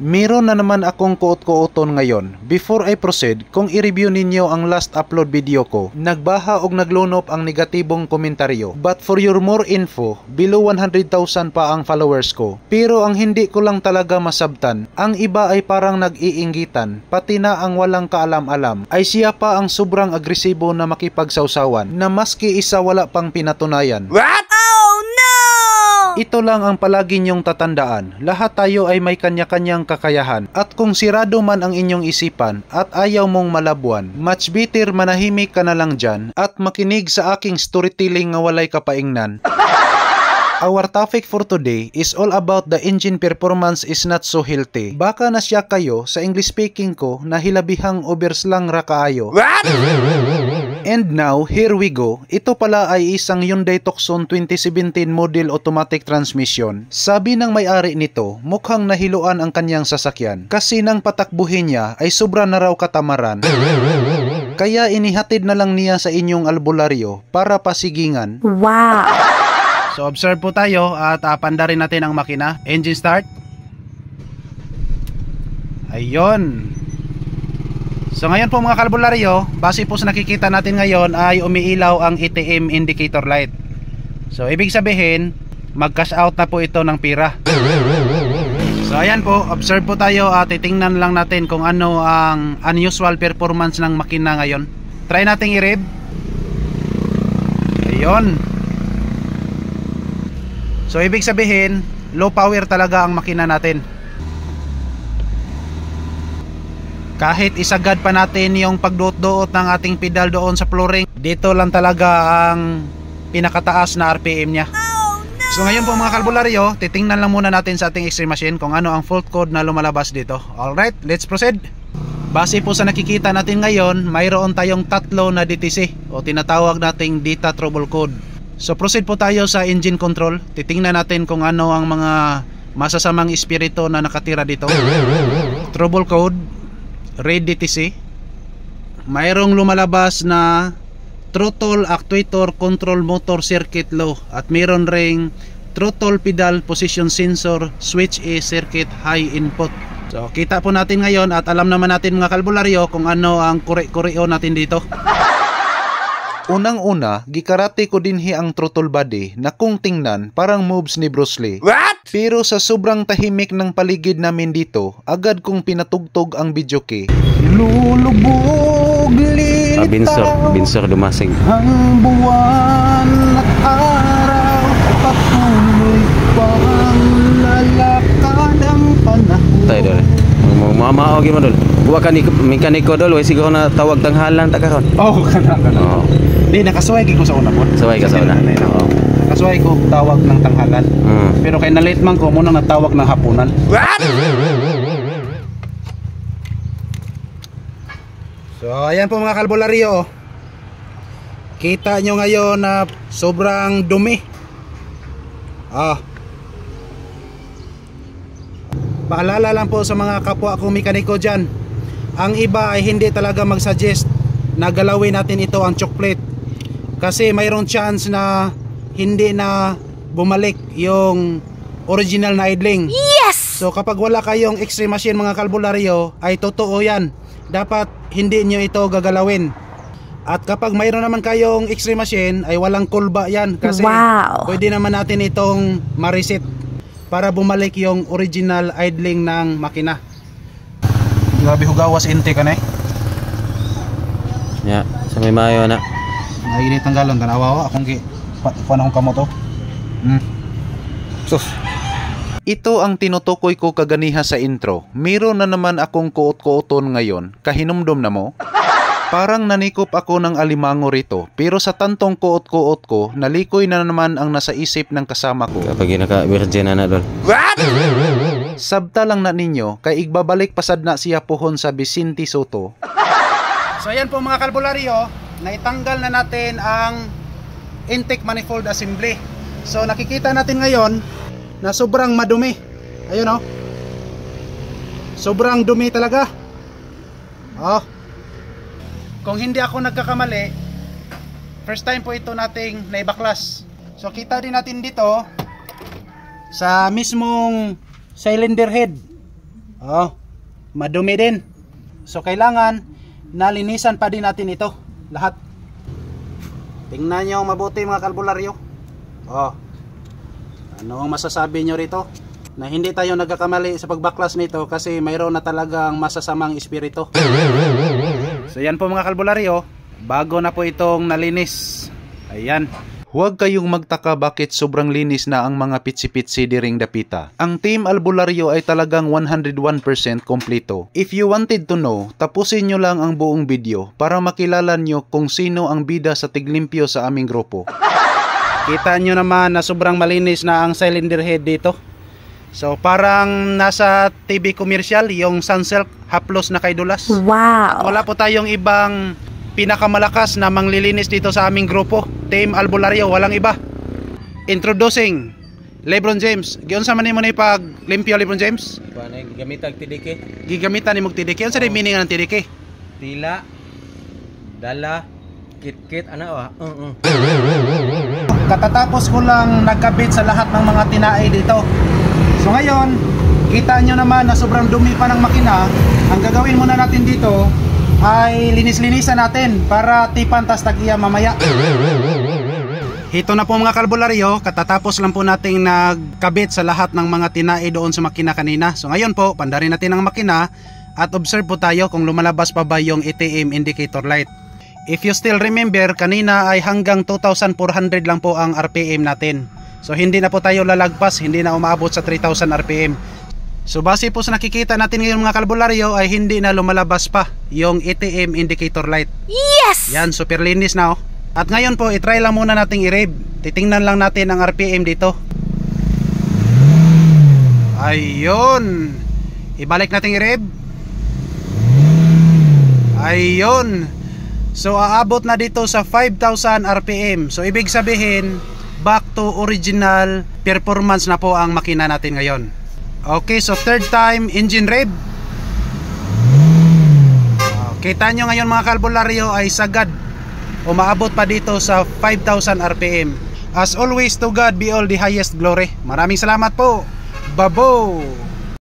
Meron na naman akong kuot-kuoton ngayon. Before I proceed, kung i-review ninyo ang last upload video ko, nagbaha og naglunop ang negatibong komentaryo. But for your more info, below 100,000 pa ang followers ko. Pero ang hindi ko lang talaga masabtan, ang iba ay parang nag-iinggitan, pati na ang walang kaalam-alam, ay siya pa ang sobrang agresibo na makipagsawsawan, na maski isa wala pang pinatunayan. What? Oh no! Ito lang ang palagi nyong tatandaan, lahat tayo ay may kanya-kanyang kakayahan, at kung sirado man ang inyong isipan at ayaw mong malabuan, much better manahimik ka na lang dyan at makinig sa aking storytelling nga walay kapaingnan. Our topic for today is all about the engine performance is not so healthy. Baka na siya kayo sa English speaking ko na hilabihang overslang ra kaayo. What? And now, here we go. Ito pala ay isang Hyundai Tucson 2017 model automatic transmission. Sabi ng may-ari nito, mukhang nahiluan ang kanyang sasakyan. Kasi nang patakbuhin niya ay sobra na raw katamaran. Kaya inihatid na lang niya sa inyong albularyo para pasigingan. Wow! So observe po tayo at pandarin natin ang makina. Engine start. Ayun. So ngayon po mga kalbularyo, base po sa nakikita natin ngayon ay umiilaw ang ATM indicator light. So ibig sabihin, mag-cash out na po ito ng pira. So ayan po, observe po tayo at titingnan lang natin kung ano ang unusual performance ng makina ngayon. Try nating i-rev. Ayun. So ibig sabihin, low power talaga ang makina natin. Kahit isagad pa natin yung pagduot-duot ng ating pedal doon sa flooring, dito lang talaga ang pinakataas na RPM niya. So ngayon po mga kalbularyo, titingnan lang muna natin sa ating X-ray machine kung ano ang fault code na lumalabas dito. Alright, let's proceed. Base po sa nakikita natin ngayon, mayroon tayong tatlo na DTC o tinatawag nating data trouble code. So proceed po tayo sa engine control. Titingnan natin kung ano ang mga masasamang espiritu na nakatira dito. Trouble code, red DTC. Mayroong lumalabas na throttle actuator control motor circuit low. At mayroon ring throttle pedal position sensor switch A circuit high input. So kita po natin ngayon at alam naman natin mga kalbularyo kung ano ang kuri-kureo natin dito. Unang-una, gikarate ko dinhi ang throttle body na kung tingnan parang moves ni Bruce Lee. What? Pero sa sobrang tahimik ng paligid namin dito, agad kong pinatugtog ang video key. Lulubog lilitaw Binsor dumasing. ang buwan at araw, patuloy pang lalakad ang panahon. Tay dol. Mama ogi mo dol. Buwa ka ni mekaniko dol, way siguro na tawag tanghalan ta karon. Oh, kana. Oo. Di nakasuway ko sa una po. Suway ka sa una. Oo. Nakasuway ko tawag ng tanghalan. Pero kay na-late man ko muna natawag ng hapunan. What? So ayan po mga kalbularyo. Kita nyo ngayon na sobrang dumi. Paalala lang po sa mga kapwa kong mekaniko dyan, ang iba ay hindi talaga mag-suggest na galawin natin ito ang choke plate. Kasi mayroong chance na hindi na bumalik yung original na idling. Yes! So kapag wala kayong X-ray machine mga kalbularyo, ay totoo yan. Dapat hindi nyo ito gagalawin. At kapag mayroon naman kayong X-ray machine, ay walang kulba yan. Kasi pwede naman natin itong ma-reset para bumalik yung original idling ng makina. Grabe hugawas intake ka na eh. Ya, sa may mayo na. Mainit ang galon, tanawa akong panahon kamo to. Sus. Ito ang tinutukoy ko kaganiha sa intro. Meron na naman akong kuot-kuoton ngayon. Kahinumdom na mo? Parang nanikop ako ng alimango rito. Pero sa tantong kuot-kuot ko, nalikoy na naman ang nasa isip ng kasama ko. Kapag naka-virgin na dol. What? Sabta lang na ninyo, kay igbabalik pasad na siya pohon sa Vicente Soto. So ayan po mga kalbularyo, naitanggal na natin ang intake manifold assembly. So nakikita natin ngayon na sobrang madumi. Ayun oh. Sobrang dumi talaga. Oh. Kung hindi ako nagkakamali, first time po ito nating naibaklas. So kita din natin dito sa mismong cylinder head. Oh, madumi din. So kailangan nalinisan pa din natin ito lahat. Tingnan nyo mabuti mga kalbularyo. Oh, ano ang masasabi nyo rito? Na hindi tayo nagkakamali sa pagbaklas nito kasi mayroon na talagang masasamang espiritu. So yan po mga kalbularyo, bago na po itong nalinis. Ayan. Huwag kayong magtaka bakit sobrang linis na ang mga pitsi-pitsi diring dapita. Ang Team Albularyo ay talagang 101% kompleto. If you wanted to know, tapusin nyo lang ang buong video para makilala nyo kung sino ang bida sa tiglimpyo sa aming grupo. Kita nyo naman na sobrang malinis na ang cylinder head dito. So parang nasa TV commercial yung Sunsilk haplos na kay Dulas. Wow! Wala po tayong ibang pinakamalakas na manglilinis dito sa aming grupo. Team Albularyo, walang iba. Introducing LeBron James. Giunsa man nimo ni pag limpyo LeBron James? Panay gigamita og tidike. Gigamitan nimo tidike. Unsa di meaning ng tidike? Tila. Dala. Kit-kit ana Katatapos ko lang nagkabit sa lahat ng mga tinae dito. So ngayon, kita nyo naman na sobrang dumi pa ng makina. Ang gagawin muna natin dito ay linis-linisan natin para tipan tas tag-iya mamaya. Ito na po mga kalbularyo, katatapos lang po nating nagkabit sa lahat ng mga tinae doon sa makina kanina. So ngayon po, pandarin natin ang makina at observe po tayo kung lumalabas pa ba yung ATM indicator light. If you still remember, kanina ay hanggang 2,400 lang po ang RPM natin. So hindi na po tayo lalagpas, hindi na umaabot sa 3,000 RPM. So base po sa nakikita natin ngayon mga kalbularyo ay hindi na lumalabas pa yung ATM indicator light. Yes! Yan, super linis na oh. At ngayon po, itry lang muna nating i-rev. Titingnan lang natin ang RPM dito. Ayun. Ibalik nating i-rev. Ayun. So aabot na dito sa 5,000 RPM. So ibig sabihin, back to original performance na po ang makina natin ngayon. Okay, so third time engine rev. Kita nyo ngayon mga kalbularyo ay sagad umaabot pa dito sa 5,000 RPM. As always, to God be all the highest glory. Maraming salamat po. Babo!